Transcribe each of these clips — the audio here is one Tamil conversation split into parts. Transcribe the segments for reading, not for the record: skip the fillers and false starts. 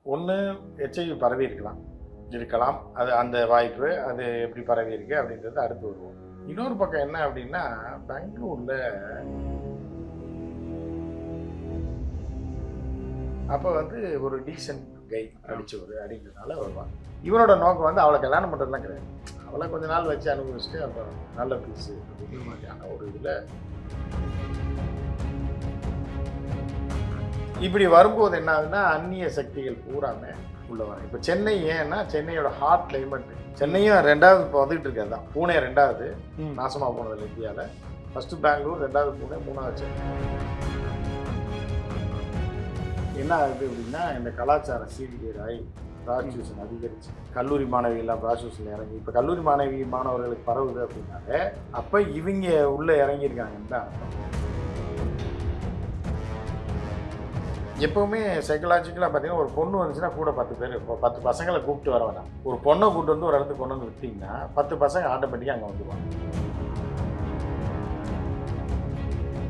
ஒன்று ஹெச்ஐவி பரவி இருக்கலாம், அது அந்த வாய்ப்பு அது எப்படி பரவி இருக்கு அப்படின்றது அடுத்து வருவோம். இன்னொரு பக்கம் என்ன அப்படின்னா, பெங்களூர்ல அப்போ வந்து ஒரு டீசன்ட் கை அடிச்சவர் அப்படின்றதுனால வருவான். இவனோட நோக்கம் வந்து அவளை கல்யாணம் பண்ணுறதுலாம் கிடையாது, அவளை கொஞ்ச நாள் வச்சு அனுபவிச்சுட்டு அப்புறம் நல்ல பீஸு அப்படிங்கிற மாதிரியான ஒரு இதில் இப்படி வரும்போது என்ன ஆகுதுன்னா, அந்நிய சக்திகள் பூராமே உள்ள வரும். இப்போ சென்னை ஏன்னா சென்னையோட ஹாட் கிளைமேட், சென்னையும் ரெண்டாவது இப்போ வந்துகிட்டு இருக்கிறது தான். பூனே ரெண்டாவது நாசமாக போனதில்லை இந்தியாவில். ஃபஸ்ட்டு பெங்களூர், ரெண்டாவது பூனே, மூணாவது சென்னை. என்ன ஆகுது அப்படின்னா, இந்த கலாச்சார சீர்கேடாய் ப்ராஸ்டியூஷன் அதிகரிச்சு கல்லூரி மாணவிகள்லாம் ப்ராஸ்டியூஷன் இறங்கி இப்போ கல்லூரி மாணவர்களுக்கு பரவுது அப்படின்னாலே அப்போ இவங்க உள்ளே இறங்கியிருக்காங்கன்னு தான் அர்த்தம். எப்போவுமே சைக்கலாஜிக்கலாக பார்த்தீங்கன்னா, ஒரு பொண்ணு வந்துச்சுன்னா கூட 10 பேர், இப்போ 10 பசங்களை கூப்பிட்டு வர வேண்டாம். ஒரு பொண்ணை கூப்பிட்டு வந்து ஒரு இடத்துக்கு கொண்டு வந்து விட்டிங்கன்னா 10 பசங்க ஆட்டோமேட்டிக்காக அங்கே வந்துடுவாங்க.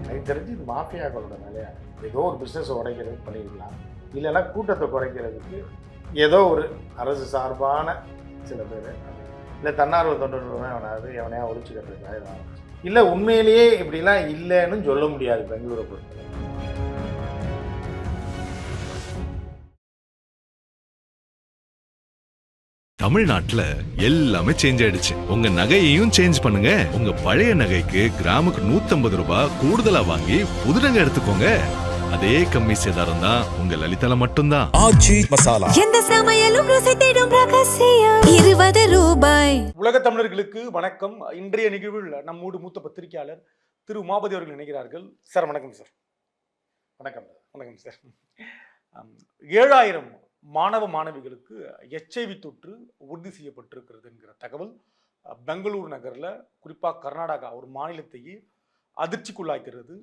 எனக்கு தெரிஞ்சு இது மாஃபியாக்களோட வேலையா, ஏதோ ஒரு பிஸ்னஸை உடைக்கிறதுக்கு பண்ணியிருக்கலாம், இல்லைன்னா கூட்டத்தை குறைக்கிறதுக்கு ஏதோ ஒரு அரசு சார்பான சில பேர், இல்லை தன்னார்வ தொண்டர்களுமே எவனையா ஒழிச்சு கட்டுறதுக்காக, இல்லை உண்மையிலேயே இப்படிலாம் இல்லைன்னு சொல்ல முடியாது பெங்களூரை பொறுத்தவரை. தமிழ்நாட்டுல எல்லாமே சேஞ்ச் ஆயிடுச்சு. உங்க நகையையும் சேஞ்ச் பண்ணுங்க. உங்க பழைய நகைக்கு கிராமுக்கு 150 ரூபாய் கூடுதலா வாங்கி புது நகை எடுத்துக்கோங்க. அதே கம்மி சேதாரம் தான் உங்க லலிதால மட்டும்தான். ஆச்சி மசாலா, எந்த சமையலும் ருசி தேடும் ரகசியம் 20 ரூபாய். உலக தமிழர்களுக்கு வணக்கம். இன்றைய நிகழ்வில் நம்மோடு மூத்த பத்திரிகையாளர் திரு உமாபதி அவர்கள் நினைக்கிறார்கள். சார் வணக்கம். சார் வணக்கம். வணக்கம் சார். 7000 மாணவ மாணவிகளுக்கு எச்ஐவி தொற்று உறுதி செய்யப்பட்டிருக்கிறது என்கிற தகவல் பெங்களூர் நகரில், குறிப்பாக கர்நாடகா ஒரு மாநிலத்தையே அதிர்ச்சிக்குள்ளாக்கிறது.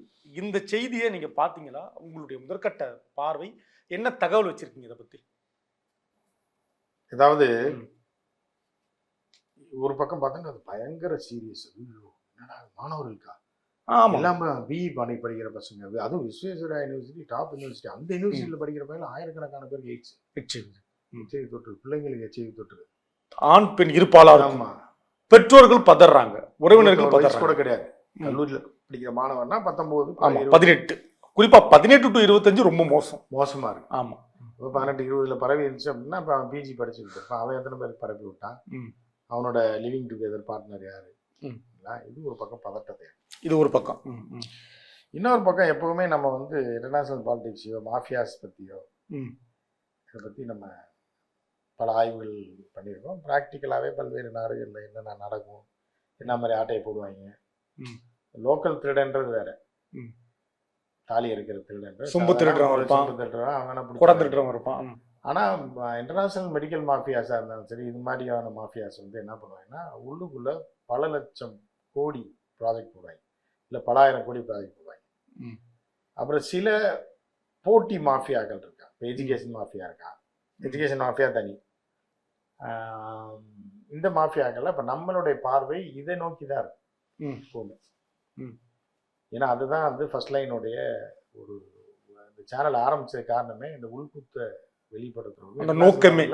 இந்த செய்தியை நீங்கள் பார்த்தீங்களா? உங்களுடைய முதற்கட்ட பார்வை என்ன, தகவல் வச்சிருக்கீங்க இதை பற்றி? ஏதாவது ஒரு பக்கம் பார்த்தீங்கன்னா அது பயங்கர சீரியஸ். என்னடா மாணவர்களுக்கா இல்லாம பிஇ படிக்கிற பசங்க, அதுவும் விஸ்வேஸ்வரா யூனிவர்சிட்டி, டாப் யூனிவர்சிட்டி, அந்த யூனிவர்சிட்டியில் படிக்கிற பையன் ஆயிரக்கணக்கான பேருக்கு எச்ஐவி தொற்று, பிள்ளைங்களுக்கு எச்ஐவி தொற்று, ஆண் பெண் இருப்பாளர். ஆமா, பெற்றோர்கள் பதறாங்க, உறவினர்கள் பதறாங்க. கூட கிடையாது. கல்லூரியில் படிக்கிற மாணவர்னா 19, 18, குறிப்பா 18 to 25 ரொம்ப மோசமா இருக்கு. ஆமா, இப்போ 18, 20 பரவி இருந்துச்சு அப்படின்னா இப்போ அவன் பிஜி படிச்சுட்டு இருப்பான். அவன் எத்தனை பேருக்கு பரப்பி விட்டான்? அவனோட லிவிங் டுகெதர் பார்ட்னர் யாரு? இது ஒரு பக்கம் பதட்டத்தை. இது ஒரு பக்கம். இன்னொரு பக்கம் எப்பவுமே நம்ம வந்து இன்டர்நேஷனல் பாலிடிக்ஸையோ மாஃபியாஸ் பற்றியோ இதை பற்றி நம்ம பல ஆய்வுகள் பண்ணியிருக்கோம். ப்ராக்டிக்கலாகவே பல்வேறு நாடுகளில் என்னென்ன நடக்கும், என்ன மாதிரி ஆட்டையை போடுவாங்க. லோக்கல் திருடன்றது வேற, தாலி இருக்கிற திருடன், சொம்பு திருடுறவன் இருப்பான். ஆனால் இன்டர்நேஷனல் மெடிக்கல் மாஃபியாஸாக இருந்தாலும் சரி, இது மாதிரியான மாஃபியாஸ் வந்து என்ன பண்ணுவாங்கன்னா, உள்ளுக்குள்ளே பல லட்சம் கோடி ப்ராஜெக்ட் போடுவாங்க, இல்லை பல ஆயிரம் கோடி ப்ராஜெக்ட் போடுவாங்க. அப்புறம் சில போட்டி மாஃபியாக்கள் இருக்கா. இப்போ எஜுகேஷன் மாஃபியா இருக்கா, எஜுகேஷன் மாஃபியா தனி. இந்த மாஃபியாக்கள் இப்போ நம்மளுடைய பார்வை இதை நோக்கி தான் இருக்கும் எப்போவுமே. ஏன்னா அதுதான் வந்து ஃபர்ஸ்ட் லைனுடைய ஒரு இந்த சேனல் ஆரம்பிச்சது காரணமே இந்த உள்குத்த வெளிப்படுத்துறது நோக்கமே.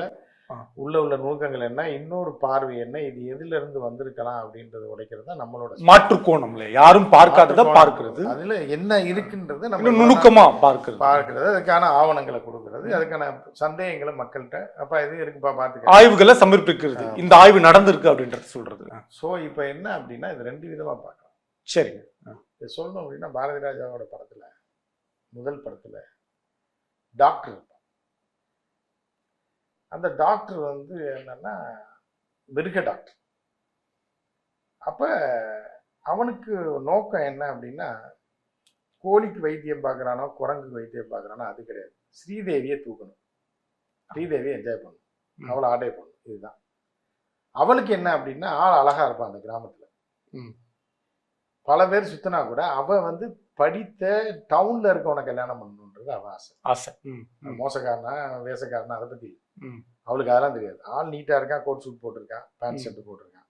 உள்ள நோக்கங்கள் என்ன, இன்னொரு பார்வை என்ன, இது எதுல இருந்து வந்திருக்கலாம் அப்படின்றத உடைக்கிறது தான் நம்மளோட மாற்றுக்கோணம்ல, யாரும் பார்க்காதத பார்க்கிறது, அதுல என்ன இருக்குன்றது நம்ம நுணுக்கமா பார்க்கிறது, அதுக்கான ஆவணங்களை கொடுக்கறது, அதுக்கான சந்தேகங்களை மக்கள்கிட்ட அப்ப இது இருக்குப்பா பார்த்துக்க, ஆய்வுகளை சமர்ப்பிக்கிறது. இந்த ஆய்வு நடந்திருக்கு அப்படின்றது சொல்றது. ஸோ இப்போ என்ன அப்படின்னா இது 2 விதமா பார்க்கலாம். சரிங்க. சொல்லணும் அப்படின்னா, பாரதி ராஜாவோட படத்துல, முதல் படத்துல டாக்டர், அந்த டாக்டர் வந்து என்னன்னா மிருக டாக்டர். அப்ப அவனுக்கு நோக்கம் என்ன அப்படின்னா, கோழிக்கு வைத்தியம் பார்க்கறானோ குரங்குக்கு வைத்தியம் பார்க்கறானோ அது கிடையாது, ஸ்ரீதேவியை தூக்கணும், ஸ்ரீதேவியை என்ஜாய் பண்ணணும், அவளை ஆடை பண்ணணும், இதுதான் அவளுக்கு என்ன அப்படின்னா. ஆள் அழகா இருப்பான் அந்த கிராமத்துல, பல பேர் சுத்தினா கூட அவ வந்து படித்த டவுன்ல இருக்கவனை கல்யாணம் பண்ணணுன்றது அவ ஆசை. மோசக்காரனா வேசக்காரனா அதை பத்தி அவளுக்கு அதெல்லாம் தெரியாது. ஆள் நீட்டா இருக்கான், கோட் சூட் போட்டிருக்கான், பேண்ட் ஷர்ட் போட்டிருக்கான்.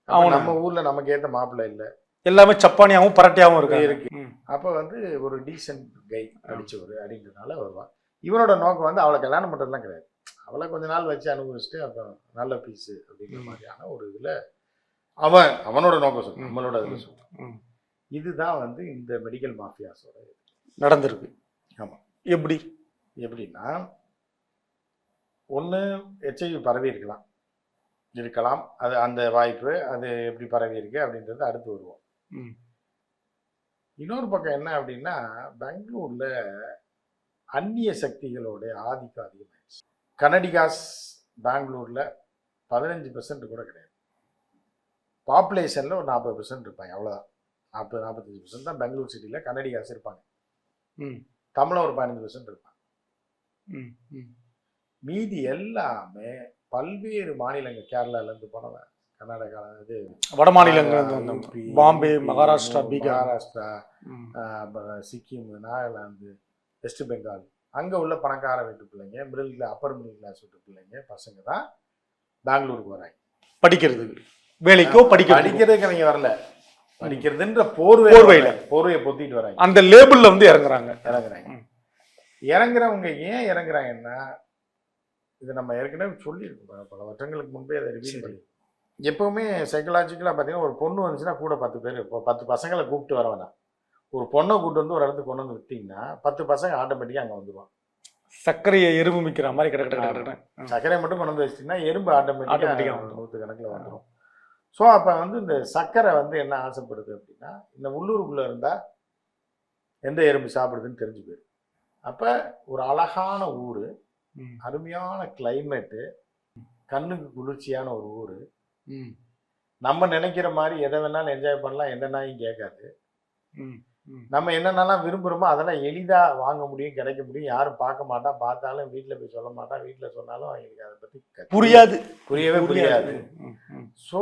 அவன் நம்ம ஊர்ல நமக்கு ஏத்த மாப்பிள்ளை இல்ல, எல்லாமே சப்பானியாவும் பரட்டையாவும் இருக்கு. அப்ப வந்து ஒரு டீசன்ட் கை அடிச்சவர் அப்படின்றதுனால வருவான். இவனோட நோக்கம் வந்து அவளை கல்யாணம் பண்ணுறதுலாம் கிடையாது. அவளை கொஞ்ச நாள் வச்சு அனுபவிச்சுட்டு அப்புறம் நல்ல பீஸு அப்படிங்கிற மாதிரியான ஒரு இதில் அவனோட நோக்கம் சொல்லுவான், நம்மளோட இதில் சொல்லுவான். இதுதான் வந்து இந்த மெடிக்கல் மாஃபியாஸோட நடந்திருக்கு. ஆமாம். எப்படின்னா ஒன்று ஹெச்ஐவி பரவி இருக்கலாம், அது அந்த வாய்ப்பு, அது எப்படி பரவி இருக்கு அப்படின்றது அடுத்து வருவோம். இன்னொரு பக்கம் என்ன அப்படின்னா, பெங்களூர்ல அந்நிய சக்திகளோட ஆதிக்கம் அதிகமாயிடுச்சு. கனடிகாஸ் பெங்களூர்ல 15% கூட கிடையாது. பாப்புலேஷன்ல ஒரு 40% இருப்பாங்க, அவ்வளோதான். 40-45% தான் பெங்களூர் சிட்டியில் கனடிகாஸ் இருப்பாங்க. தமிழ் ஒரு 15% இருப்பாங்க. மீதி எல்லாமே பல்வேறு மாநிலங்கள், கேரளாலேருந்து போனவன், கர்நாடகா, இது வட மாநிலங்கள், பாம்பே, மகாராஷ்டிரா, சிக்கிம், நாகாலாந்து, வெஸ்ட் பெங்கால், அங்கே உள்ள பணக்கார வீட்டு பிள்ளைங்க, அப்பர் மிடில் கிளாஸ் வீட்டு பிள்ளைங்க, பசங்க தான் பெங்களூருக்கு வராங்க படிக்கிறதுக்கு, வேலைக்கோ படிக்கிறதுக்கு. அவங்க வரல, படிக்கிறதுன்ற போர்வையை பொத்திட்டு வராங்க. அந்த லேபிள்ல வந்து இறங்குறாங்க. இறங்குறவங்க ஏன் இறங்குறாங்கன்னா, இதை நம்ம ஏற்கனவே சொல்லியிருக்கோம், பல வருஷங்களுக்கு முன்பே அதை ரிவீல் பண்ணி. எப்பவுமே சைக்கலாஜிக்கலாக பார்த்தீங்கன்னா, ஒரு பொண்ணு வந்துச்சுன்னா கூட 10 பேர், இப்போ 10 பசங்களை கூப்பிட்டு வர வேணாம். ஒரு பொண்ணை கூப்பிட்டு வந்து ஒரு இடத்துக்கு கொண்டு வந்து விட்டீங்கன்னா 10 பசங்க ஆட்டோமேட்டிக்காக அங்கே வந்துடுவான். சர்க்கரையை எறும்பு மிக்கிற மாதிரி கிடக்கிற சர்க்கரையை மட்டும் கொண்டு வந்து வச்சிட்டிங்கன்னா எறும்பு ஆட்டோமேட்டிக்காக 100 கணக்கில் வந்துடும். ஸோ அப்போ வந்து இந்த சர்க்கரை வந்து என்ன ஆசைப்படுது அப்படின்னா, இந்த உள்ளூருக்குள்ளே இருந்தால் எந்த எறும்பு சாப்பிடுதுன்னு தெரிஞ்சு போயிடும். அப்போ ஒரு அழகான ஊர், அருமையான கிளைமேட்டு, கண்ணுக்கு குளிர்ச்சியான ஒரு ஊர், நம்ம நினைக்கிற மாதிரி எதை வேணாலும் என்ஜாய் பண்ணலாம், எந்த நாயும் கேட்காது. நம்ம என்னென்னலாம் விரும்புகிறோமோ அதெல்லாம் எளிதாக வாங்க முடியும், கிடைக்க முடியும். யாரும் பார்க்க மாட்டா, பார்த்தாலும் வீட்டில் போய் சொல்ல மாட்டான், வீட்டில் சொன்னாலும் அவங்களுக்கு அதை பற்றி புரியவே புரியாது. ஸோ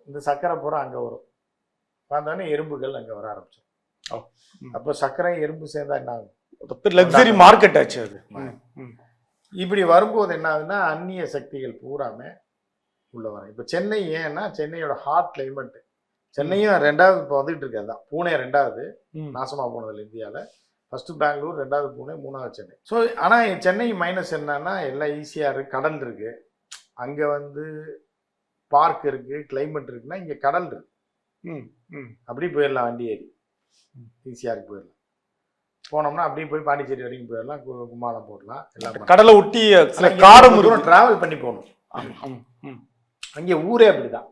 இந்த சர்க்கரை பூரா அங்கே வரும். பார்த்தோன்னே எறும்புகள் அங்கே வர ஆரம்பிச்சோம். அப்போ சர்க்கரை எறும்பு சேர்ந்தா என்ன ஆகும்? லக்ஸரி மார்க்கெட் ஆச்சு அது. இப்படி வரும்போது என்ன ஆகுதுன்னா, அந்நிய சக்திகள் பூராமே உள்ள வரும். இப்போ சென்னை ஏன்னா சென்னையோட ஹாட் கிளைமேட், சென்னையும் 2வது இப்போ வந்துட்டு இருக்காது தான். பூனே 2வது நாசமாக போனதில்லை இந்தியாவில். ஃபர்ஸ்ட் பெங்களூர், 2வது பூனே, 3வது சென்னை. ஸோ ஆனால் சென்னை மைனஸ் என்னன்னா, எல்லாம் ஈஸியாக இருக்குது, கடல் இருக்குது, அங்கே வந்து பார்க் இருக்குது, கிளைமேட் இருக்குன்னா இங்கே கடல் இருக்கு. அப்படி போயிடலாம், வண்டி ஏறி ஈஸியாக இருக்கு, போயிடலாம். போனோம்னா அப்படியே போய் பாண்டிச்சேரி வரைக்கும் போயிடலாம், கும்மாளம் போடலாம், எல்லாம் கடலை ஒட்டி காரம் டிராவல் பண்ணி போகணும். அங்கே ஊரே அப்படிதான்.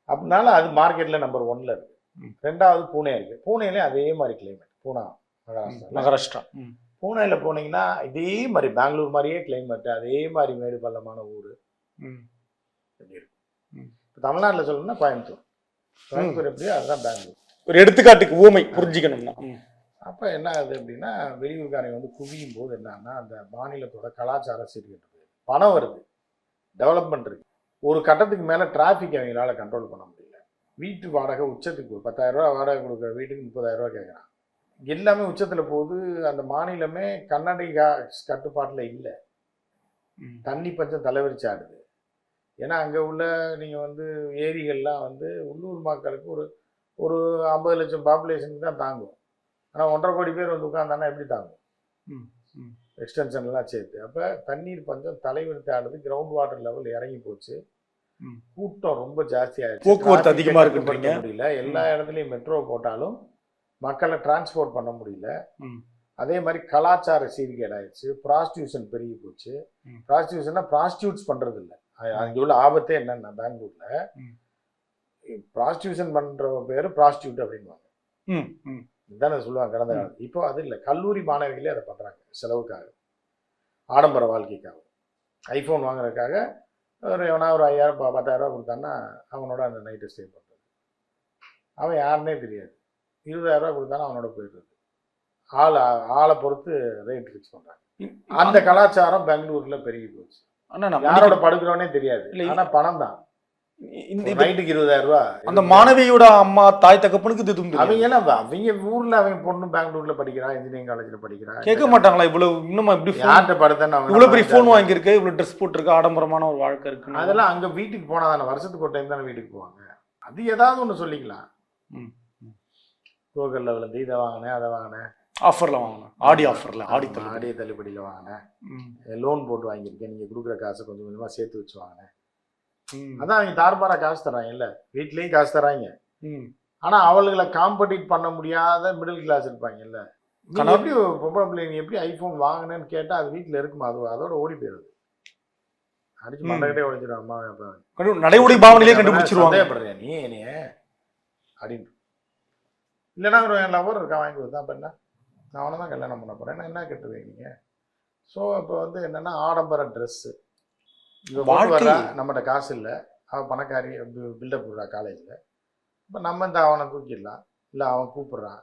அப்படினால அது மார்க்கெட்டில் நம்பர் 1ல் இருக்கு. 2வது பூனே இருக்கு. பூனேலே அதே மாதிரி கிளைமேட், பூனா மகாராஷ்டிரா. பூனேல போனீங்கன்னா இதே மாதிரி பெங்களூர் மாதிரியே கிளைமேட், அதே மாதிரி மேடு பள்ளமான ஊர் இருக்கு. இப்போ தமிழ்நாட்டில் சொல்லணும்னா கோயம்புத்தூர் எப்படியோ அதுதான் பெங்களூர். ஒரு எடுத்துக்காட்டுக்கு ஊமை புரிஞ்சுக்கணும்னா, அப்போ என்ன ஆகுது அப்படின்னா, வெளியூர்காரங்க வந்து குவியும் போது என்னன்னா, அந்த மாநிலத்தோட கலாச்சார சீர்கெட்டு, பணம் வருது, டெவலப்மெண்ட் இருக்கு. ஒரு கட்டத்துக்கு மேலே டிராஃபிக் அவங்களால கண்ட்ரோல் பண்ண முடியல. வீட்டு வாடகை உச்சத்துக்கு 10,000 ரூபா வாடகை கொடுக்குற வீட்டுக்கு 30,000 ரூபா கேட்குறான். எல்லாமே உச்சத்தில் போகுது. அந்த மாநிலமே கர்நாடகா கட்டுப்பாட்டில் இல்லை. தண்ணி பஞ்சம் தலைவரிச்சு ஆடுது. ஏன்னா அங்கே உள்ள நீங்கள் வந்து ஏரிகள்லாம் வந்து உள்ளூர் மக்களுக்கு ஒரு 50 லட்சம் பாப்புலேஷனுக்கு தான் தாங்கும். ஆனால் 1.5 கோடி பேர் வந்து உட்காந்தானா எப்படி தாங்கும்? எக்ஸ்டென்ஷன்லாம் சேர்த்து. அப்போ தண்ணீர் பஞ்சம் தலைவரித்து ஆடுது. கிரவுண்ட் வாட்டர் லெவல் இறங்கி போச்சு. கூட்டம் ரொம்ப ஜாஸ்தி ஆயிடுச்சு. போக்குவரத்து அதிகமாக இருக்கு முடியல. எல்லா இடத்துலையும் மெட்ரோ போட்டாலும் மக்களை டிரான்ஸ்போர்ட் பண்ண முடியல. அதே மாதிரி கலாச்சார சீர்கேடு ஆயிடுச்சு. ப்ராஸ்டியூஷன் பெருகி போச்சு. ப்ராஸ்டியூஷன்னா ப்ராஸ்டியூட்ஸ் பண்ணுறது இல்லை. அங்கே உள்ள ஆபத்தே என்னன்னா, பெங்களூர்ல ப்ராஸ்டியூஷன் பண்ற பேர் ப்ராஸ்டியூட் அப்படின்வாங்க. இதுதானே சொல்லுவாங்க கடந்த காலத்தில். இப்போ அது இல்லை. கல்லூரி மாணவிகளே அதை பண்ணுறாங்க செலவுக்காக, ஆடம்பர வாழ்க்கைக்காக. ஐஃபோன் வாங்குறதுக்காக எவனா ஒரு 5,000 10,000 ரூபா கொடுத்தான்னா அவனோட அந்த நைட்டு ஸ்டே பண்ணுறது. அவன் யாருன்னே தெரியாது. 20,000 ரூபா கொடுத்தானா அவனோட போயிடுறது. ஆளை பொறுத்து ரேட் ஃபிக்ஸ் பண்ணுறாங்க. அந்த கலாச்சாரம் பெங்களூர்ல பெருகி போச்சு. ஆனால் யாரோட படுக்கிறவனே தெரியாது. ஆனால் பணம் தான். நைட்டுக்கு 20,000 ரூபா. அந்த மாணவியோட அம்மா தாய் தகப்பனுக்கு அவங்க ஊர்ல அவங்க பொண்ணு பெங்களூர்ல படிக்கிறான், இன்ஜினியரிங் காலேஜ்ல படிக்கிறான். கேட்க மாட்டாங்களா இவ்வளவு இன்னும் இப்படி யார்கிட்ட படுத்தா இவ்வளவு பெரிய போன் வாங்கியிருக்கு, இவ்வளவு ட்ரெஸ் போட்டிருக்கு, ஆடம்பரமான ஒரு வாழ்க்கை இருக்கு. அதெல்லாம் அங்க வீட்டுக்கு போனா தானே, வருஷத்துக்கு ஒரு டைம் தானே வீட்டுக்கு போவாங்க. அது ஏதாவது ஒண்ணு சொல்லிக்கலாம். கோகல்ல விழுந்து இதை வாங்கினேன், அதை வாங்கினேன். ஆஃபர்ல வாங்கினேன், ஆடி ஆஃபர்ல, ஆடிய தள்ளுபடியில் வாங்கினேன், ம். லோன் போட்டு வாங்கியிருக்கேன், நீங்கள் கொடுக்குற காசை கொஞ்சம் கொஞ்சமாக சேர்த்து வச்சு வாங்கினேன். ம். அதான் அவங்க தார்பாராக காசு தர்றாங்க இல்லை, வீட்லேயும் காசு தர்றாங்க. ம். ஆனால் அவளுகளை காம்படிட் பண்ண முடியாத மிடில் கிளாஸ் இருப்பாங்கல்ல. நீ எப்படி பொம்பளை பிள்ளைங்க எப்படி ஐஃபோன் வாங்கினேன்னு கேட்டால் அது வீட்டில் இருக்குமா, அதோட ஓடி போயிடுது, அடிச்சு மண்டகிட்டே உடைச்சிடும் அம்மா அப்பா. நடைமுறை பாவனையிலே கண்டுபிடிச்சிருவாங்க. சந்தேகப்படுறியா நீ என்னைய அப்படின்னு. இல்லைன்னா ஒரு என் லவர் இருக்கா வாங்கி கொடுத்தா, அப்போ என்ன, நான் அவனை தான் கல்யாணம் பண்ண போகிறேன், என்ன கட்டுவீங்க. ஸோ இப்போ வந்து என்னென்னா ஆடம்பர ட்ரெஸ்ஸு வர்றா, நம்மகிட்ட காசு இல்லை, அவன் பணக்காரி பில்டப் விடுறா காலேஜில். இப்போ நம்ம இந்த அவனை தூக்கிடலாம், இல்லை அவன் கூப்பிட்றான்,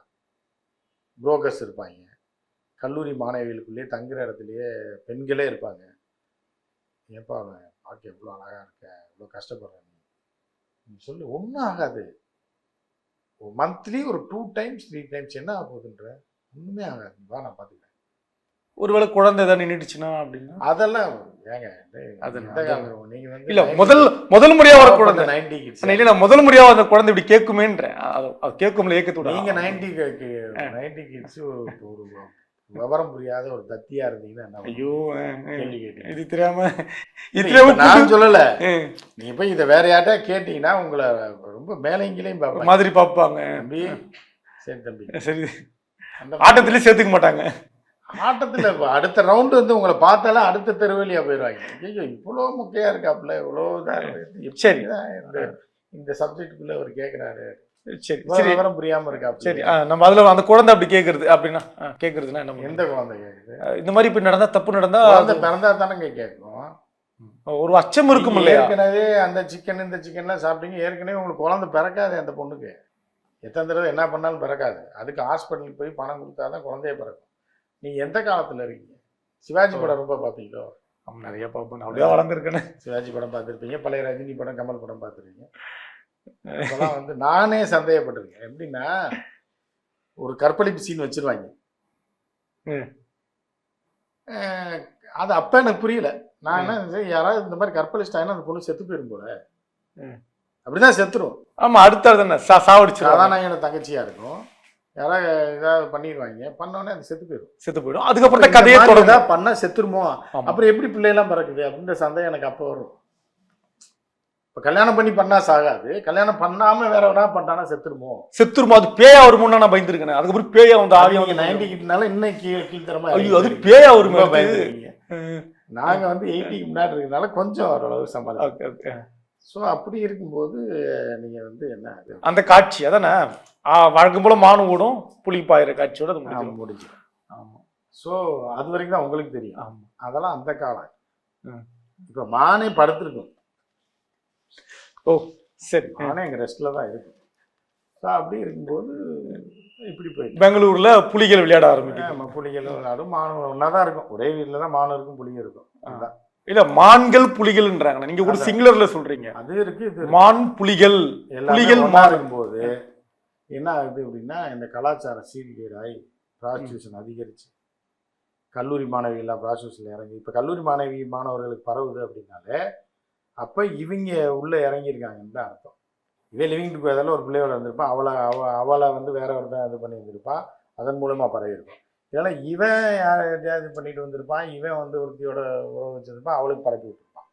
புரோக்கர்ஸ் இருப்பாங்க, கல்லூரி மாணவிகளுக்குள்ளேயே தங்குற இடத்துலையே பெண்களே இருப்பாங்க. ஏப்பா அவன் பார்க்க எவ்வளோ அழகாக இருக்க, இவ்வளோ கஷ்டப்படுறேன் நீ சொல்லு, ஒன்றும் ஆகாது. மந்த்லி ஒரு 2 times 3 times என்ன ஆகுதுன்ற, ஒன்றுமே ஆகாது, வா நான் பார்த்துக்கிறேன். ஒருவேளை குழந்தை ஏதாவது நின்றுச்சுன்னா அப்படின்னா அதெல்லாம் ஏங்க அது நீங்கள் வந்து இல்ல முதல் முறையா வர குழந்தை 90 கிட்ஸ் இல்ல, நான் முதல் முறையா அந்த குழந்தை இப்படி கேட்குமேன்ற, அது கேட்கும்ல ஏக்கத்தோட. நீங்க 90 கிட்ஸ் ஒரு விவரம் புரியாத ஒரு தத்தியா இருந்தீங்கன்னா என்ன ஐயோ கேள்வி கேட்டீங்க, இது தெரியாம நான் சொல்லல, நீங்க போய் இதை வேற யார்ட்டா கேட்டீங்கன்னா உங்களை ரொம்ப மேலைங்களையும் பார்ப்பாங்க மாதிரி பார்ப்பாங்க. தம்பி சரி தம்பி சரி, ஆட்டத்திலேயே சேர்த்துக்க மாட்டாங்க. ஆட்டத்தில் அடுத்த ரவுண்டு வந்து உங்களை பார்த்தாலும் அடுத்த தெருவழியா போயிடுவாங்க. ஐயோ இவ்வளோ முக்கியா இருக்காப்புல, இவ்வளோ இதாக இருக்கு, சரி இந்த சப்ஜெக்டுக்குள்ள அவர் கேட்குறாரு, சரி சரி விவரம் புரியாம இருக்கா. சரி, நம்ம அதுல அந்த குழந்தை அப்படி கேட்கறது அப்படின்னா கேட்கறதுன்னா என்ன, எந்த குழந்தை கேட்குது, இந்த மாதிரி இப்ப நடந்தா தப்பு நடந்தா குழந்தை பிறந்தா தானே கேட்கும், ஒரு அச்சம் இருக்கும் இல்லையா. ஏற்கனவே அந்த சிக்கன் இந்த சிக்கன்லாம் சாப்பிட்டீங்க, ஏற்கனவே உங்களுக்கு குழந்தை பிறக்காது, அந்த பொண்ணுக்கு எத்தனை தடவை என்ன பண்ணாலும் பிறக்காது, அதுக்கு ஹாஸ்பிட்டலுக்கு போய் பணம் கொடுத்தாதான் குழந்தைய பிறக்கும். நீங்க எந்த காலத்துல இருக்கீங்க, சிவாஜி படம் ரொம்ப பார்ப்பீங்களோ, நிறைய பார்ப்பேன், அப்படியே வளர்ந்துருக்கேன்னு. சிவாஜி படம் பார்த்துருப்பீங்க, பழைய ரஜினி படம் கமல் படம் பார்த்துருப்பீங்க. இப்போலாம் வந்து நானே சந்தேகப்பட்டிருக்கேன், எப்படின்னா ஒரு கற்பழிப்பு சீன் வச்சிருவாங்க, அது அப்போ எனக்கு புரியல, நான் என்ன யாராவது இந்த மாதிரி கற்பழிச்சிட்டாங்கன்னா அந்த பொண்ணு செத்து போயிடும் போல, அப்படிதான் செத்துரும். ஆமா, அடுத்த தானே சாவடிச்சு, அதான் என்னோட தங்கச்சியா இருக்கும், யாராவது ஏதாவது பண்ணிடுவாங்க, பண்ணோடனே அது செத்து போயிடும். அதுக்கப்புறம் தான் கதையை தொடர்ந்து பண்ண செத்துருமோ, அப்புறம் எப்படி பிள்ளையெல்லாம் பிறக்குது அப்படின்ற சந்தேகம் எனக்கு அப்போ வரும். இப்போ கல்யாணம் பண்ணி பண்ணா சாகாது, கல்யாணம் பண்ணாம வேற எவனா பண்ணானா செத்துருமோ, அது பேயா வருமோன்னு நான் பயந்துருக்கேன். அதுக்கப்புறம் பேயா வந்து ஆவியா 90 கிட்டனால இன்னும் கீழ்த்தரமா, ஐயோ அது பேயா வருமா பயந்துருக்கீங்க. நாங்க வந்து 80க்கு முன்னாடி இருக்கிறதுனால கொஞ்சம் ஓரளவு சமாளிச்சோம். ஸோ அப்படி இருக்கும்போது நீங்கள் வந்து என்ன அந்த காட்சி அதானே வழக்கம் போல மானு ஓடும் புலி பாயிற காட்சியோட அது முடிஞ்சு. ஆமாம், ஸோ அது வரைக்கும் தான் உங்களுக்கு தெரியும். ஆமாம், அதெல்லாம் அந்த காலம். இப்போ மானே படுத்துருக்கும். ஓ சரி, மானே எங்கள் ரெஸ்ட்டில் தான் இருக்கும். ஸோ அப்படி இருக்கும்போது இப்படி போயிட்டு பெங்களூர்ல புலிகள் விளையாட ஆரம்பிக்கும். நம்ம புலிகள் விளையாடும், மானு ஒன்றா தான் இருக்கும், ஒரே வீட்டில் தான் மானு இருக்கும் புலிகள் இருக்கும். அதுதான் இல்ல மான்கள் புலிகள்ன்றாங்க, நீங்க கூட சிங்குலர்ல சொல்றீங்க. அது இருக்கு, இது மான் புலிகள் புலிகள் மாறும்போது என்ன ஆகுது அப்படின்னா, இந்த கலாச்சார சீர்கேடாய் ப்ராஸ்டியூஷன் அதிகரிச்சு கல்லூரி மாணவிகள்லாம் ப்ராஸ்டியூஷன்ல இறங்கி, இப்போ கல்லூரி மாணவர்களுக்கு பரவுது அப்படின்னாலே அப்போ இவங்க உள்ள இறங்கியிருக்காங்கன்னு தான் அர்த்தம். இதே லிவிங் டுகெதரில் ஒரு பிள்ளையோட இருந்திருப்பான், அவளை வந்து வேற ஒருத்தன் இது பண்ணி இருந்திருப்பான், அதன் மூலமாக பரவியிருப்பான். இதனால் இவன் இது பண்ணிட்டு வந்திருப்பான், இவன் வந்து ஒருத்தியோட உறவு வச்சிருப்பான், அவளுக்கு பரப்பி விட்டுருப்பான்.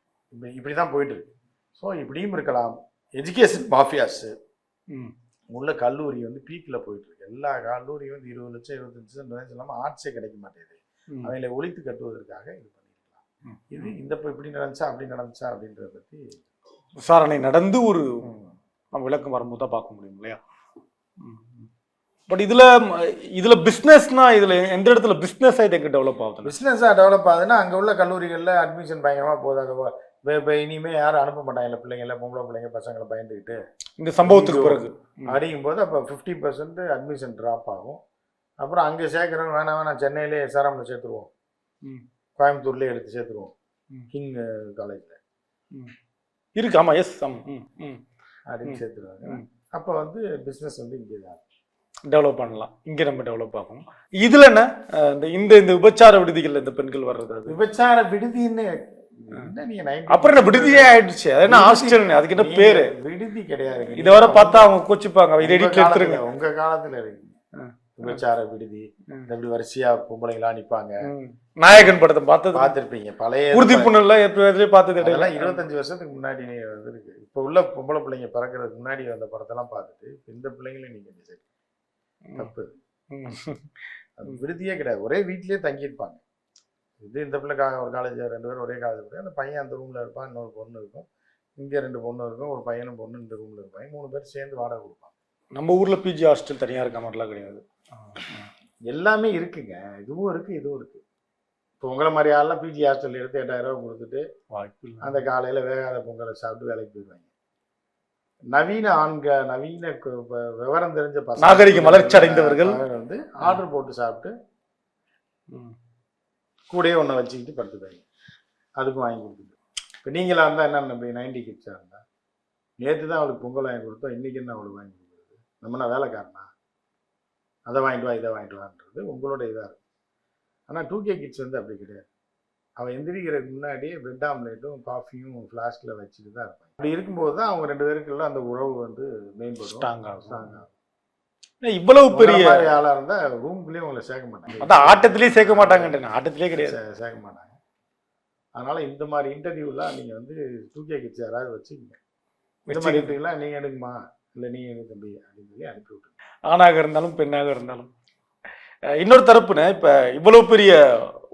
இப்படி தான் போயிட்டு இருக்கு. ஸோ இப்படியும் இருக்கலாம். எஜுகேஷன் மாஃபியாஸு உள்ள கல்லூரி வந்து பீக்கில் போயிட்டு இருக்கு. எல்லா கல்லூரியும் வந்து 20 லட்சம் 25 லட்சம் இல்லாமல் ஆர்ட்ஸே கிடைக்க மாட்டேங்குது. அவங்களை ஒழித்து கட்டுவதற்காக இது பண்ணிருக்கலாம். இது இந்த இப்படி நடந்துச்சா அப்படி நடந்துச்சா அப்படின்றத பற்றி விசாரணை நடந்து ஒரு விளக்கம் வரும்போது தான் பார்க்க முடியும் இல்லையா. பட் இதுல பிஸ்னஸ்னா இதுல எந்த இடத்துல பிஸ்னஸ் ஆகிட்டு எங்கே டெவலப் ஆகுது? பிஸ்னஸாக டெவலப் ஆகுதுன்னா அங்கே உள்ள கல்லூரிகளில் அட்மிஷன் பயங்கரமாக போகுது. இப்போ இனிமேல் யாரும் அனுப்ப மாட்டாங்க பிள்ளைங்கள, பொம்பளை பிள்ளைங்க பசங்களை பயந்துக்கிட்டு இந்த சம்பவத்துக்கு பிறகு அடிக்கும்போது அப்போ 50% அட்மிஷன் ட்ராப் ஆகும். அப்புறம் அங்கே சேர்க்குறவங்க வேணாம் சென்னையிலே எஸ்ஆர்எம்ல சேர்த்துருவோம், கோயம்புத்தூர்லேயே எடுத்து சேர்த்துருவோம், கிங் காலேஜில் இருக்கு. ஆமாம், எஸ் அப்படின்னு சேர்த்துருவாங்க. அப்போ வந்து பிஸ்னஸ் வந்து இங்கே தான் டெவலப் பண்ணலாம், இங்கே நம்ம டெவலப் ஆகும். இதில் என்ன இந்த விபச்சார விடுதிகள் இந்த பெண்கள் வர்றது, அது விபச்சார விடுதின்னு அப்புறம் என்ன விடுதியே ஆயிடுச்சு, அது என்ன ஹாஸ்டல், அதுக்கு என்ன பேரு? விடுதி கிடையாது. இதை வர பார்த்தா அவங்க கோச்சிப்பாங்க, இதை எடிட்ல எடுத்துருங்க. உங்க காலத்துல இருக்கு விபச்சார விடுதி, இந்த இப்படி வரிசையா பொம்பளைங்களா நிப்பாங்க. நாயகன் படத்தை பார்த்தது பார்த்திருப்பீங்க. பழைய உறுதி புண்ணல்ல எப்போதுலேயே பார்த்தது இடையில அதெல்லாம் 25 வருஷத்துக்கு முன்னாடி வந்து இருக்கு. இப்போ உள்ள பொம்பளை பிள்ளைங்க பிறக்கிறதுக்கு முன்னாடி வந்த படத்தெல்லாம் பார்த்துட்டு இந்த பிள்ளைங்களும் நீங்க டிசைட் தப்பு. அது விடுதியே கிடையாது, ஒரே வீட்லயே தங்கியிருப்பாங்க. இது இந்த பிள்ளை ஒரு காலேஜ் 2 பேரும் ஒரே காலேஜ் போய் அந்த பையன் அந்த ரூம்ல இருப்பான், இன்னொரு பொண்ணு இருக்கும், இங்கே 2 பொண்ணு இருக்கும், ஒரு பையனும் பொண்ணு இந்த ரூம்ல இருப்பாங்க, 3 பேர் சேர்ந்து வாடகை கொடுப்பாங்க. நம்ம ஊர்ல பிஜி ஹாஸ்டல் தனியா இருக்க மாதிரிலாம் கிடையாது. எல்லாமே இருக்குங்க, இதுவும் இருக்கு இதுவும் இருக்கு. இப்போ உங்களை மாதிரி ஆள்லாம் பிஜி ஹாஸ்டல் எடுத்து 8000 ரூபா கொடுத்துட்டு வாய்ப்பு இல்லை. அந்த காலையில வேகாத பொங்கலை சாப்பிட்டு வேலைக்கு போயிடுவாங்க. நவீன நவீன விவரம் தெரிஞ்ச நாகரிகம் வளர்ச்சி அடைந்தவர்கள் வந்து ஆர்டர் போட்டு சாப்பிட்டு கூடயே ஒன்றை வச்சுக்கிட்டு படுத்துட்டாங்க, அதுக்கும் வாங்கி கொடுத்துட்டு. இப்போ நீங்களா இருந்தால் என்ன நம்பி 90 கிட்ஸாக இருந்தா நேற்று தான் அவளுக்கு பொங்கல் வாங்கி கொடுத்தோம், இன்னைக்கு என்ன அவளுக்கு வாங்கி கொடுக்குறது? நம்ம என்ன வேலைக்காரனா? அதை வாங்கிட்டு வா இதை வாங்கிட்டு வான்றது உங்களோட இதாக இருக்கும். ஆனால் 2K கிட்ஸ் வந்து அப்படி கிடையாது. அவன் எந்திரிக்கிறதுக்கு முன்னாடியே பிரெட் ஆம்லேட்டும் காஃபியும் ஃப்ளாஸ்கில் வச்சுட்டு தான் இருப்பாங்க. அப்படி இருக்கும்போது தான் அவங்க 2 பேருக்குள்ள அந்த உறவு வந்து மேம்படும், ஸ்ட்ராங்காகும். இவ்வளவு பெரிய ஆளா இருந்தா ரூம்குள்ளேயே உங்களை சேர்க்க மாட்டாங்க, அதான் ஆட்டத்திலேயே சேர்க்க மாட்டாங்க, ஆட்டத்திலே கிடையாது, சேர்க்க மாட்டாங்க. அதனால இந்த மாதிரி இன்டர்வியூலாம் நீங்க வந்து 2K கிட்ஸ் யாராவது வச்சுக்கீங்க. இந்த மாதிரி இன்டர்வியூலாம் நீங்க எடுக்குமா இல்லை நீங்க எங்க தம்பி அப்படின்னு சொல்லி அனுப்பி விட்டுருங்க. ஆணாக இருந்தாலும் பெண்ணாக இருந்தாலும். இன்னொரு தரப்புன இப்ப இவ்வளவு பெரிய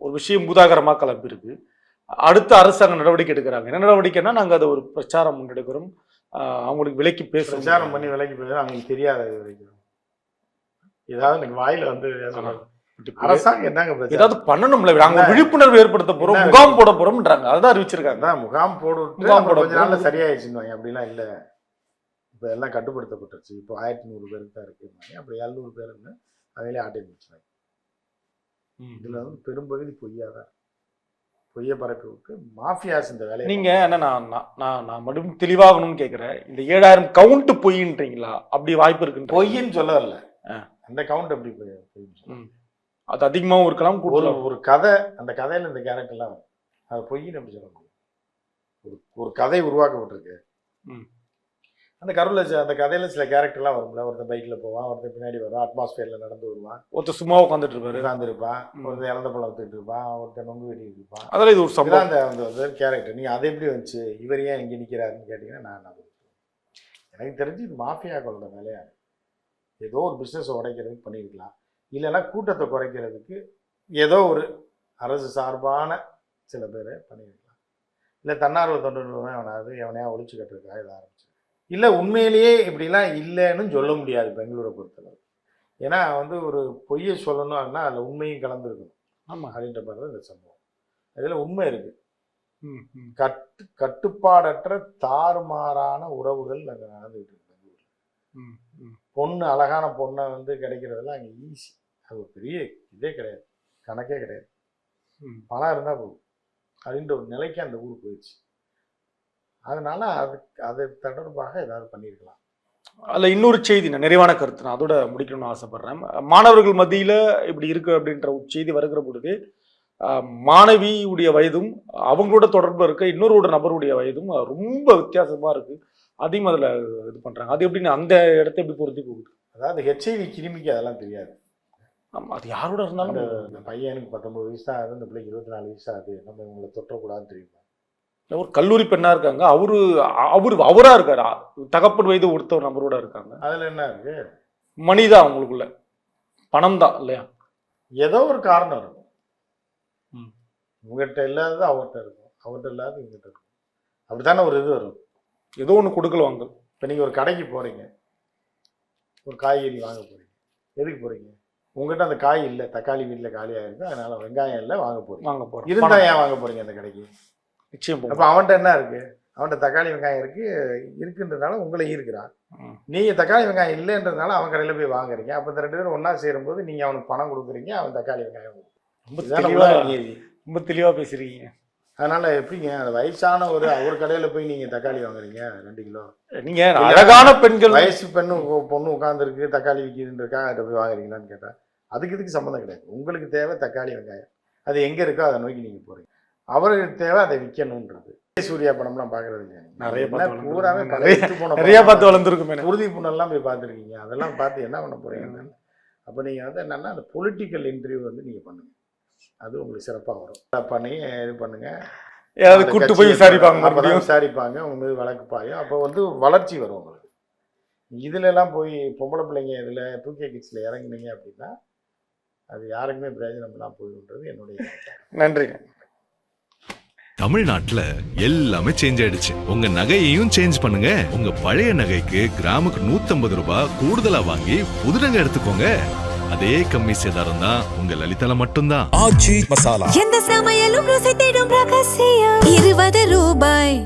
ஒரு விஷயம் பூதாகரமா கிளம்பிருக்கு, அடுத்த அரசாங்கம் நடவடிக்கை எடுக்கிறாங்க. என்ன நடவடிக்கைன்னா நாங்க அதை ஒரு பிரச்சாரம் முன்னெடுக்கிறோம், அவங்களுக்கு விலைக்கு பேசுறோம், பிரச்சாரம் பண்ணி விலைக்கு பேசுறோம், அவங்களுக்கு தெரியாத வரைக்கும் ஏதாவது எனக்கு வாயில வந்து அரசாங்கம் என்னங்க ஏதாவது பண்ணணும்ல, நாங்க விழிப்புணர்வு ஏற்படுத்த போறோம், முகாம் போட போறோம்ன்றாங்க, அதான் அறிவிச்சிருக்காங்க. முகாம் போட கொஞ்ச நாள்ல சரியாயிடுச்சுன்னு. அப்படிலாம் இல்லை, இப்போ எல்லாம் கட்டுப்படுத்தப்பட்டுருச்சு. இப்போ 1100 பேருக்கு தான் இருக்கு, அப்படி 700 பேருன்னு அதிலே ஆட்டை முடிச்சுனாங்க. இதுல வந்து பெரும்பகுதி பொய்யாதான், பொய்ய பரப்பி விட்டு மாஃபியாஸ் இந்த வேலையை. நீங்க என்ன நான் மட்டும் தெளிவாகணும்னு கேட்கிறேன், இந்த 7000 கவுண்ட் பொய்ன்றீங்களா? அப்படி வாய்ப்பு இருக்கு? பொய்ன்னு சொல்ல வரல, அந்த கவுண்ட் எப்படி பொய்? அது அதிகமாகவும் இருக்கலாம், ஒரு கதை, அந்த கதையில இந்த கேரக்டர்லாம் அது பொய்ன்னு எப்படி சொல்ல முடியும்? ஒரு கதை உருவாக்கப்பட்டிருக்கு, அந்த அந்த கதையில சில கேரக்டர்லாம் வரும்ல, ஒருத்தர் பைக்ல போவான், ஒருத்தர் பின்னாடி வருவான், அட்மாஸ்பியர்ல நடந்து வருவான், ஒருத்தர் சும்மா உட்காந்துட்டு இருப்பாரு, உட்காந்துருப்பான், ஒருத்தர் இறந்த பழம் வித்துட்டு இருப்பான், ஒருத்தர் நொங்கு வெட்டிட்டு இருப்பான். அதெல்லாம் இது ஒரு சம்பவம். அந்த கேரக்டர் நீங்க அது எப்படி வந்துச்சு, இவர் ஏன் இங்க நிக்கிறாருன்னு கேட்டீங்கன்னா நான் எனக்கு தெரிஞ்சு இது மாஃபியாக்களோட வேலையா இருக்கு. ஏதோ ஒரு பிஸ்னஸை உடைக்கிறதுக்கு பண்ணியிருக்கலாம், இல்லைன்னா கூட்டத்தை குறைக்கிறதுக்கு ஏதோ ஒரு அரசு சார்பான சில பேர் பண்ணியிருக்கலாம், இல்லை தன்னார்வ தொண்டர்கள் எவனையா ஒழிச்சு கட்டுறதுக்காக இதை ஆரம்பிச்சு, இல்லை உண்மையிலேயே இப்படிலாம் இல்லைன்னு சொல்ல முடியாது பெங்களூரை பொறுத்தளவு. ஏன்னா வந்து ஒரு பொய்யை சொல்லணும்னா அதில் உண்மையும் கலந்துருக்கணும். ஆமாம், அப்படின்ற மாதிரி தான் இந்த சம்பவம். அதில் உண்மை இருக்கு, கட்டுப்பாடற்ற தாறுமாறான உறவுகள் அங்கே நடந்துகிட்டு இருக்கு பெங்களூரில். பொண்ணு, அழகான பொண்ணை வந்து கிடைக்கிறதெல்லாம் அங்கே ஈஸி, அது ஒரு பெரிய இதே கிடையாது, கணக்கே கிடையாது, பணம் இருந்தால் போகும் அப்படின்ற ஒரு நிலைக்கு அந்த ஊர் போயிடுச்சு. அதனால அது தொடர்பாக ஏதாவது பண்ணியிருக்கலாம். அதில் இன்னொரு செய்தி, நான் நிறைவான கருத்து, நான் அதோட முடிக்கணும்னு ஆசைப்படுறேன். மாணவர்கள் மத்தியில் இப்படி இருக்கு அப்படின்ற ஒரு செய்தி வருகிற பொழுது மாணவியுடைய வயதும் அவங்களோட தொடர்பு இருக்க இன்னொரு நபருடைய வயதும் ரொம்ப வித்தியாசமா இருக்கு, அதையும் அதில் இது பண்றாங்க. அது எப்படின்னு அந்த இடத்த எப்படி பொருத்தி போகுது? அதாவது HIV கிருமிக்கு அதெல்லாம் தெரியாது. ஆமாம், அது யாரோட இருந்தாலும் இந்த பையனுக்கு 19 வயசு தான் ஆகுது, இந்த பிள்ளைக்கு 24 வயசு ஆகுது, நம்ம இவங்களை தொற்றக்கூடாதுன்னு தெரியுமா? ஒரு கல்லூரி பெண்ணா இருக்காங்க, அவரா இருக்காரு, தகப்பன் வயது ஒருத்தர் நபரோட இருக்காங்க. அதுல என்ன இருக்கு? மணிதான் அவங்களுக்குள்ள, பணம் தான் இல்லையா? ஏதோ ஒரு காரணம் இருக்கும், இவங்ககிட்ட இல்லாதது அவர்கிட்ட இருக்கும், அவர்கிட்ட இல்லாத இவங்ககிட்ட இருக்கும், அப்படித்தானே ஒரு இது வரும், ஏதோ ஒன்று கொடுக்கல வாங்க. இப்போ நீங்கள் ஒரு கடைக்கு போறீங்க, ஒரு காய்கறி வாங்க போறீங்க, எதுக்கு போறீங்க? உங்ககிட்ட அந்த காய் இல்லை, தக்காளி வீட்டில் காலியாக இருக்கு, அதனால வெங்காயம் இல்லை, வாங்க போறோம். இருந்தா ஏன் வாங்க போறீங்க அந்த கடைக்கு? நிச்சயம். அப்போ அவன்கிட்ட என்ன இருக்கு? அவன்கிட்ட தக்காளி வெங்காயம் இருக்குன்றதுனால உங்களை ஈர்க்கிறான், நீங்க தக்காளி வெங்காயம் இல்லைன்றதுனால அவன் கடையில் போய் வாங்குறீங்க. அப்போ இந்த 2 பேரும் ஒன்னா சேரும்போது நீங்க அவனுக்கு பணம் கொடுக்குறீங்க, அவன் தக்காளி வெங்காயம். ரொம்ப தெளிவா பேசுறீங்க. அதனால எப்படிங்க அந்த வயசான ஒரு கடையில போய் நீங்க தக்காளி வாங்குறீங்க 2 கிலோ? நீங்க அழகான பெண்கள், வயசு பொண்ணு உட்காந்துருக்கு, தக்காளி விற்கிதுன்றக்கா அதை போய் வாங்குறீங்களான்னு கேட்டா அதுக்கு இதுக்கு சம்மந்தம் கிடையாது. உங்களுக்கு தேவை தக்காளி வெங்காயம், அது எங்க இருக்கோ அதை நோக்கி நீங்க போறீங்க. அவருக்கு தேவை அதை விற்கணும்ன்றது. சூர்யா படம்லாம் பாக்குறது நிறைய பூராவே நிறைய பார்த்து வளர்ந்துருக்குமே. உறுதி புண்ணெல்லாம் போய் பார்த்துருக்கீங்க, அதெல்லாம் பார்த்து என்ன பண்ண போறீங்க? அப்போ நீங்கள் வந்து என்னென்னா அந்த பொலிட்டிக்கல் இன்டர்வியூ வந்து நீங்கள் பண்ணுங்கள், அது உங்களுக்கு சிறப்பாக வரும். பண்ணி இது பண்ணுங்கள், ஏதாவது கூட்டு போய் விசாரிப்பாங்க, மறுபடியும் விசாரிப்பாங்க, உங்க மீது வழக்கு பாயும். அப்போ வந்து வளர்ச்சி வரும் உங்களுக்கு. இதுலலாம் போய் பொம்பளை பிள்ளைங்க இதில் 2K கிட்ஸில் இறங்குனீங்க அப்படின்னா அது யாருக்குமே பிரயோஜனம் இல்லாமல் போயிடுன்றது என்னுடைய நன்றி. தமிழ்நாட்டுல எல்லாமே சேஞ்ச் ஆயிடுச்சு. உங்க நகையையும் சேஞ்ச் பண்ணுங்க. உங்க பழைய நகைக்கு கிராமுக்கு 150 ரூபாய் கூடுதலா வாங்கி புது நகை எடுத்துக்கோங்க. அதே கம்மி சேதாரம் தான் உங்க லலிதால மட்டும்தான். எந்த சமையலும் ருசி தேடும் ரகசியம் 20 ரூபாய்.